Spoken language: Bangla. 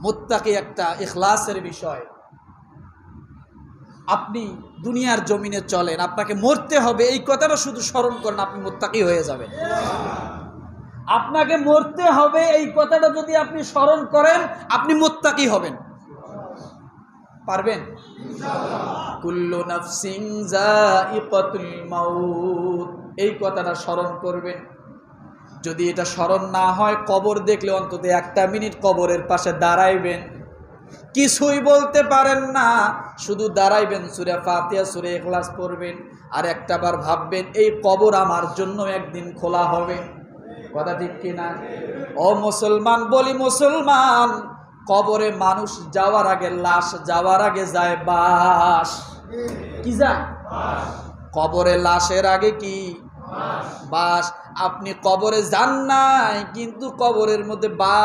মুত্তাকি একটা ইখলাসের বিষয়। আপনি দুনিয়ার জমিনে চলেন, আপনাকে মরতে হবে এই কথাটা শুধু স্মরণ করেন, আপনি মুত্তাকি হয়ে যাবেন। আপনাকে মরতে হবে এই কথাটা যদি আপনি স্মরণ করেন, আপনি মুত্তাকি হবেন। পারবেন? কুল্লু নাফসিন যায়িকাতুল মাউত, এই কথাটা স্মরণ করবেন। যদি এটা স্মরণ না হয়, কবর দেখলে অন্তত একটা মিনিট কবরের পাশে দাঁড়াইবেন, কিছুই বলতে পারেন না, শুধু দাঁড়াইবেন, সূরা ফাতিহা সূরা ইখলাস পড়বেন, আর একটাবার ভাববেন এই কবর আমার জন্য একদিন খোলা হবে। কথা ঠিক কিনা? ও মুসলমান, বলি মুসলমান, কবরে মানুষ যাওয়ার আগে, লাশ যাওয়ার আগে যায় বাস। কি যায়? কবরে লাশের আগে কি? বাস। আপনি কবরে যান নাই, কিন্তু কবরের মধ্যে বাস